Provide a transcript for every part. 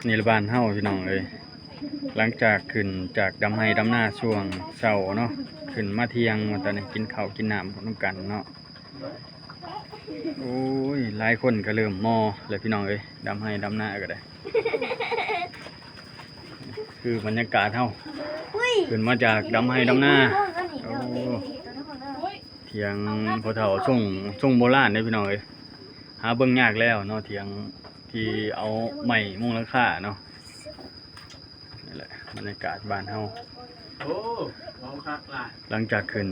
นี่ละบ้านเฮาพี่น้องเอ้ยหลังจากขึ้นจากดำไห้ดำหน้าช่วงเช้าเนาะขึ้นมาเที่ยงมาตอนนี้กินข้าวกินน้ำพร้อมกันเนาะโอ้ยหลายคนก็เริ่มมอเลยพี่น้องเอ้ยดำไห้ดำหน้าก็ได้คือบรรยากาศเฮาขึ้นมาจากดำไห้ดำหน้าโอ้เถียงพ่อเฒ่าช่วงโบราณเด้พี่น้องเอ้ยหาเบิ่งยากแล้วเนาะเถียงที่เอาไม้มุงหลังคาเนาะนี่แหละบรรยากาศบ้านเฮา โอ้เมาคักล่ะ หลังจากขึ้น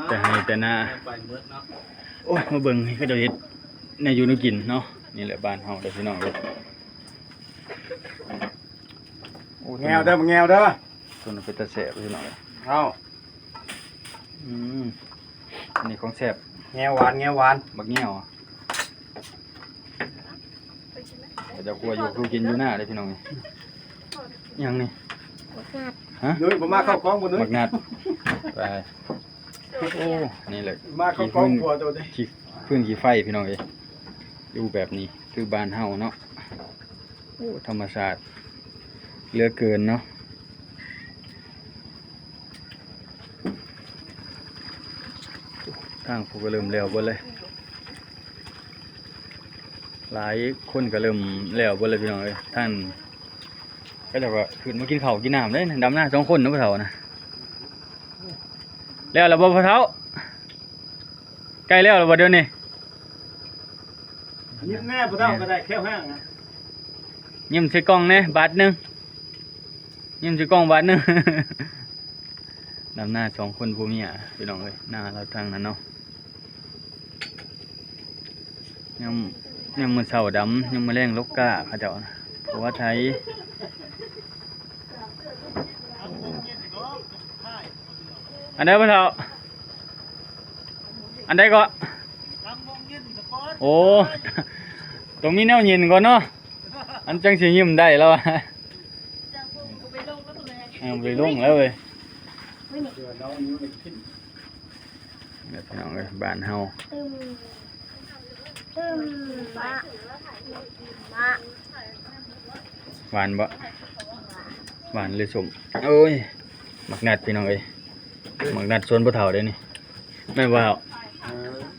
แต่ให้แต่หน้า ไปเมืดเนาะ โอ้ยมาเบิ่งให้เขาเจ้าเฮ็ดในอยู่ในกินเนาะนี่แหละบ้านเฮาเด้อพี่น้องเด้อโอ้ แงวเด้อแงวเด้อ ต้นเป็นตาแซ่บพี่น้องเอ้ย เอา อืมอันนี้ของแซ่บ แงวหวานแงวหวาน บักแง่วเดี๋ยวกลัวอยู่คือกินอยู่หน้าเด้อพี่น้องเอ้ยยังนี่ฮะ นุ้ยผมมาเข้ากล้องบ่นุ้ย บักนัดไปโอ้นี่แหละ มาเข้ากล้องผัวตัวนี้ ขี้พื้นขี้ไฟพี่น้องเอ้ยอยู่แบบนี้คือบ้านเฮาเนาะโอ้ธรรมชาติเหลือเกินเนาะทางผู้ก็เริ่มแล้วเบิดเลยหลายคนก็เริ่มแล้วเบิดเลยพี่น้องเอ้ยท่านก็จะว่าขึ้นมากินข้าวกินน้ำเลยดำหน้า2คนเนาะพ่อเฒ่านะแล้วล่ะบ่พ่อเฒ่าใกล้แล้วล่ะบ่เดี๋ยวนี้ ยิ้มแน่ผู้เฒ่าก็ได้แค่ห้างนะ ยิ้มใส่กล้องแหน่บาทหนึงยิ้มใส่กล้องบาทหนึง ดำหน้า2คนผู้เมียพี่น้องเอ้ยหน้าเราทางนั้นเนาะยังมื้อเช้าดำยังมื้อแลงลกกาเขาเจ้านะเพราะว่าไทยอันใดบ่เฒ่าอันใดก็โอ้ต้องมีแนวเย็นก่อนเนาะอันจังสิยิ้มได้แล้วอะไปลงแล้วเว้ยแบบพี่น้องเลยบ้านเฮาหวานบ่หวานเลยสมโอ้ยหมักนัดพี่น้องเอ้ยหมักนัดสวนพ่อเฒ่าเด้นี่แม่ว่า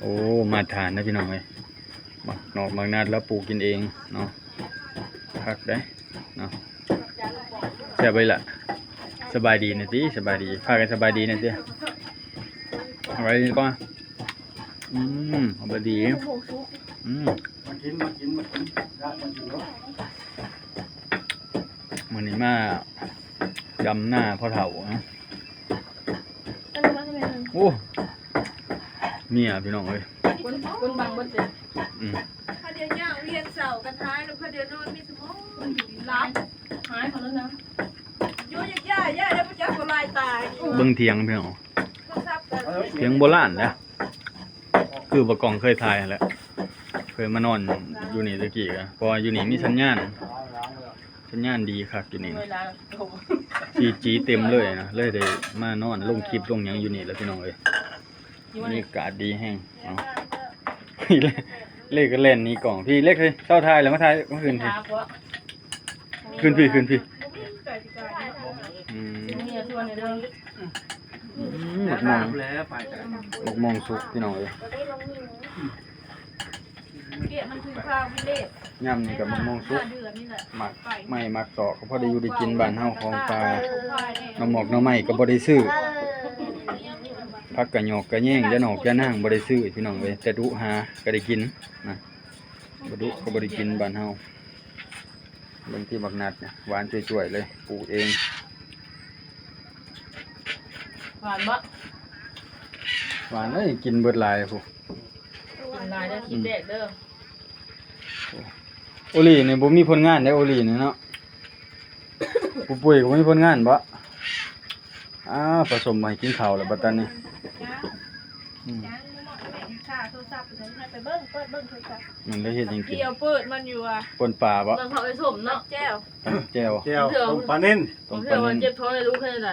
โอ้มาทานนะพี่น้องเอ้ยหมักนัดแล้วปลูกกินเองเนาะพักได้เนาะแซ่บไปละสบายดีนะติสบายดีพากันสบายดีนะติเอาไว้ก่อนเอาไปดีมากินได้มากินเนาะ มื้อนี้มาดำหน้าพ่อเฒ่านะโอ้เมียพี่น้องเอ้ย คนบางคนเจ็บ พอเดี๋ยวย่างเวียนเสากันท้ายแล้วพอเดี๋ยวนอนมีสมอง ร้ายหายของนั้นนะ โยยย่าแล้วพระเจ้าก็ลายตาย เบิ่งเถียงพี่น้อง เขาซับกัน เถียงโบราณนะคือบ่กองเคยถ่ายแหละเคยมานอนอยู่นี่ตะกี้ก็เพราะว่าอยู่นี่มีสัญญาณดีคักอยู่นี่ เวลา 4G เต็มเลยนะเลยได้มานอนลงคลิปลงหยังอยู่นี่แหล้วพี่น้องเอ้ยบรรยากาศดีแฮงเนาะพี่เล่ก็เล่นนี่กล่องพี่เล็กเฮ้ยเช้าถ่ายแล้วมาถ่ายเมื่อคืนพี่ขึ้นพี่เนี่ยชวนในเรื่อง หมกมอง แล้วไปกัน หมกมองสุกพี่น้องเอ้ย เกี่ยมันคือข้าววิเลศ ย่ำนี่กับหมกมองสุก เดือนนี่แหละ หมักไม่หมักตอกก็พอได้อยู่ได้กินบ้านเฮาของปลาน้ำหมอกน้ำไม้ก็บ่ได้ซื้อผักกะหยอกกะแยงยะหนอกยะนางบ่ได้ซื้อพี่น้องเอ้ยแต่ดุหาก็ได้กินนะบ่ดุก็บ่ได้กินบ้านเฮาเบิ่งที่บักนัดเนี่ยหวานจ่วยๆเลยปลูกเอง หวานมะ หวานเลยกินเบิดหลายพวก กินลายได้คิดเด็กเด้อ โอลีนี่บ่มีผลงานได้โอลีนี่เนาะ ผู้ป่วยก็บ่มีผลงานบ่ผสมมาให้กินข้าวแล้วบัดตอนนี้ไปเบิ้งเปิดเบิ้งโทรศัพท์ มันได้เฮ็ดหยังกิน เกี่ยวเปิดมันอยู่อ่ะ ป่นปลาบ่ ตอนเขาไปสมเนาะ แจ้ว แจ่ว แก้วต้มปลาเน้น ต้ ผม ม เชื่ ปลา อว่า นิ่ เจ็บท้องเลยรู้แค่ไหน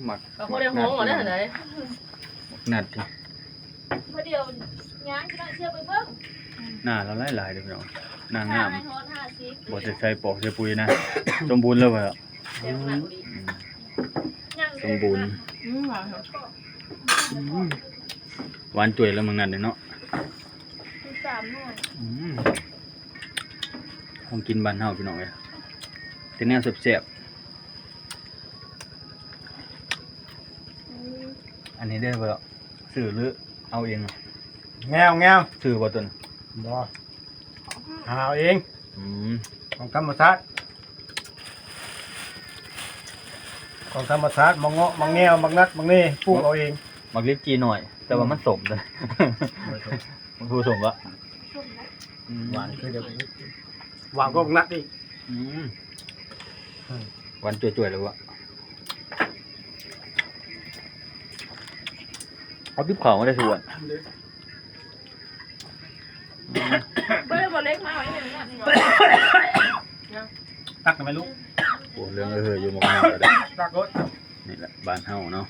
หมัก เขาได้ห้องก่อนได้ไหน นัด พอเดี๋ยวย้างจะได้เชื่อไปเบิ้ง หน้าเราหลายๆเด้อพี่น้องหน้างาม ให้โทษ50 บ่ได้ใส่ปอกใส่ปุ๋ยนะ สมบูรณ์แล้วบ่ล่ะ เดี๋ยวหนักดี อืม ยัง สมบูรณ์ หวานครับ หวานจ่วยแล้วมึงนั่นเด้อเนาะ คือ3หน่วย ของกินบ้านเฮาพี่น้องเอ้ยแต่แนวแซ่บๆอันนี้เด้อบ่ล่ะซื้อหรือเอาเองอะ แงวแงว ซื้อบ่ตัวนั้น บ่หาเอาเอง อืม ของธรรมชาติของธรรมชาติมังเงาะมังแงวมังนัดมังนี่ปลูกเอาเอง มักลิ้นจีหน่อย แต่ว่ามันสมเด้อ มันผู้สมบ่ หวานคือเดี๋ยวหวานก็มังนัดอีก อืมหวานจ่วยๆเลยว่ะเอาติ๊บเขามาได้สิวะ เบิ่บ่เล็กมาไว้ให้นั่นนี่บ่ ตักทำไมลูก โอ้เรื่องเฮ้ยอยู่หมกหม้อเลย ตักรถ นี่แหละบ้านเฮาเนาะ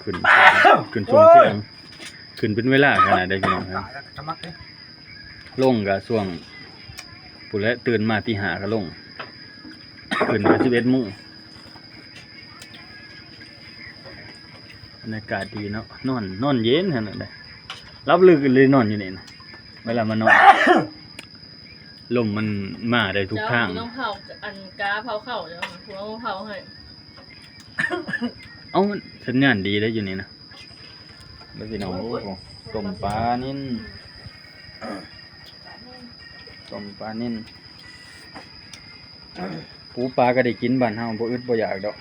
ขึ้นขึ้นช่วงเที่ยงขึ้นเป็นเวลาขนาดใดพี่น้องครับ ตายแล้วกระมักเลย ลงก็ช่วงปุและตื่นมาตีห้าก็ลงขึ้นก็11:00 นบรรยากาศดีเนาะนอนเย็นขนาดใดรับลึกเลยนอนอยู่นี่นะเวลามานอนลมมันมาได้ทุกทาง เดี๋ยวต้องเผาอันกาเผาเข้าเดี๋ยวหัวเผาให้ เอ้ามันสัญญาณดีได้อยู่นี่นะแล้วพี่น้องโอ้โหต้มปลานิ่นต้มปลานิ่นปูปลาก็ได้กินบ้านเฮาบ่อึดบ่อยากดอก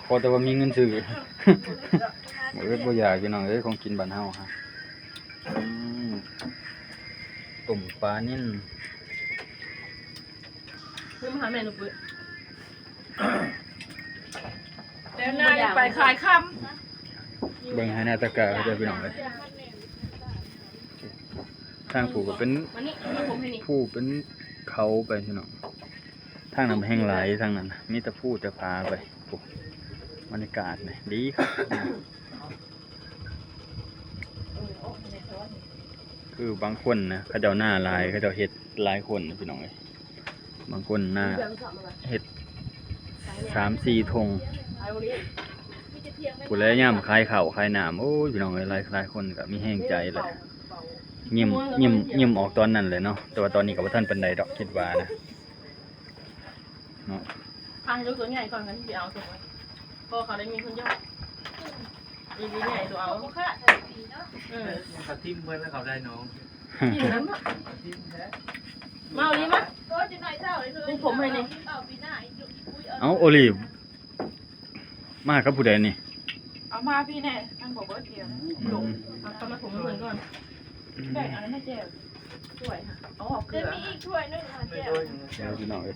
ขอแต่ว่ามีเงินซื้อ บ่อึดบ่อยากพี่น้องเอ้ยของกินบ้านเฮาฮะอืมต้มปลานิ่น คือมาหาแม่หนูปุ้ย เดี๋ยวนายไปขายค เบิ่งให้หน้าตะกร้าเขาเด้อพี่น้องเอ้ยทางผู้ก็เป็น มานี่มาผมให้นี่ ผู้เป็นเขาไปพี่น้องทางนั้นแห้งหลายทางนั้นมีแต่ผู้แต่พาไปโอ้บรรยากาศนี่ดีครับคือบางคนนะเขาเจ้าหน้าหลายเขาเจ้าเฮ็ดหลายคนนะพี่น้องเอ้ยบางคนหน้าเฮ็ด3-4 ธง ไปโรงเรียน ผู้แล้วย่ำคลายข้าวคลายน้ำโอ้ยพี่น้องเอ้ยหลายคนก็มีแห้งใจแหละยิ้มออกตอนนั้นเลยเนาะแต่ว่าตอนนี้ก็บ่ทันปานใดดอกคิดว่านะเนาะ พาให้ลูกตัวใหญ่ก่อนกันที่เอาส่งไว้พอเขาได้มีคนย่อดีใหญ่ตัวเอา ำบ่ค่ะปีเนาะ เขาทิมเพื่อนแล้วเขาได้น้อง ที่อยู่นั้นมาเอาดีมั้ย โตจะหน่อยเท่าเลยเธอ นี่ผมให้นี่ เอาปีหน้าอีกอยู่คุย เอาโอลีฟมากับผู้ใดนี่ เอามาพี่แน่มันบอกว่าเดียว ลงเอาเข้ามาผมให้เพื่อนก่อน แบ่งอันนั้นให้เจ๊สวยค่ะเอาออกเกลื จะ อ มีอีกถ้วยนึงค่ะ ไม่ แก้ ด้ ว วย เดี๋ยวพี่น้องเอ้ย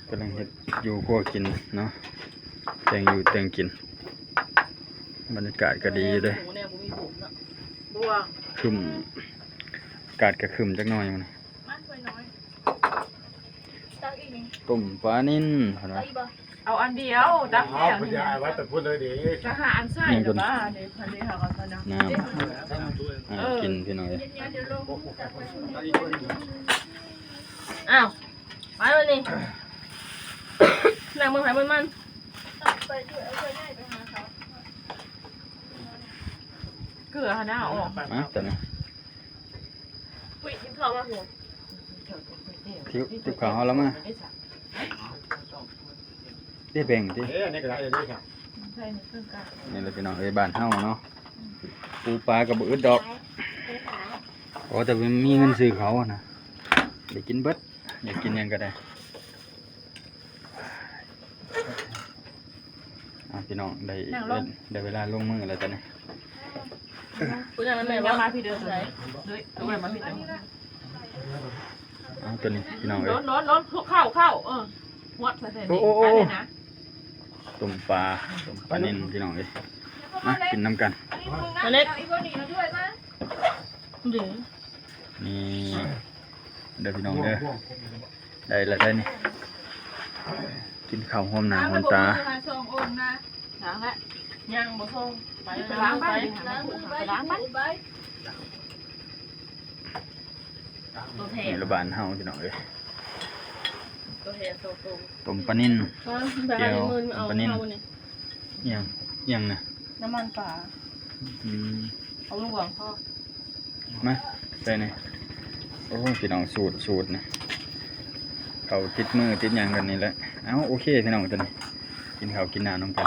กำลังเฮ็ดอยู่ครัวกินเนาะแต่งอยู่แต่งกินบรรยากาศก็ดีเลย หมูเนี่ยผมมีผมเนาะ บัว ครึมอากาศก็ครึมจักหน่อยมัน มาถ้วยน้อยตักอีกนี่ ต้มปลานิ่นเห็น ตั ไหม กอีกบ่ เอาอันเดียวดัก เอา แก้ว พ นี่ ยาไว้แต่พูดเลยดิ จะหาอันใส่หรือเปล่าเดี๋ยวพันเดียวกันนะ น้ำกินพี่น้องเอ้ย เย็นๆเดี๋ยวลงตักไปชุบ อ้าวไปเลยนี่นั่งมือหายมัน ตักไปด้วยเอาถ้วยใหญ่ไปหาเขา เกลือหน้าออก มาแต่นะ ปุ้ยกินข้าวมาหัว ทิพขาวเอาแล้วมาได้แบ่งดิ เอ๊ะอันนี้ก็ได้เลยครับ ใช่ในเครื่องกลาง นี่แหละพี่น้องเอ้ยบ้านเฮาเนาะปูปลาก็บ่อึดดอกโอ้แต่ว่ามีเงินซื้อเขาอะนะได้กินเบิดอยากกินหยังก็ได้พี่น้องได้เวลาลงมือแล้วจ้ะเนี่ย ปุ้ยนั่งแม่ เดี๋ยว ว่า มาพี่เดินเลยด้วยเอาไว้มาพี่เดิน เอาตัวนี้พี่น้อง ร เอ้ย ถเข้าวัดใส่ใส่นี่ไปเลยนะ ต้มปลานิ่นพี่น้องเอ้ยมากินน้ำกัน อันนี้อีกคนนี้มาด้วยมั้ย เดี๋ยว นี่เดี๋ยวพี่น้องเด้อได้แล้วได้นี่กินข้าวหอมหน้าหอมตา มาส่งองค์นะ ล้างแล้ว ย่างบ่ส่งไป ไปล้างไป ล้างมือไป ล้างไป ไป ตัวแท นี่ น ระบานเฮาพี่น้องเอ้ย ตัวแทนโซโต้ ต้มปลานิ่น แบบเอามือเอา ปลานิ่ม เอาเนี่ย อิหยังนะ น้ำมันปลา อืม เอาลูกหวังพ่อ มาใส่นี่โอ้ยพี่น้องสูตรนะเขาติดมือติดหยังกันนี่แหละเอ้าโอเคพี่น้องตัวนี้กินข้าวกินน้ำน้องกัน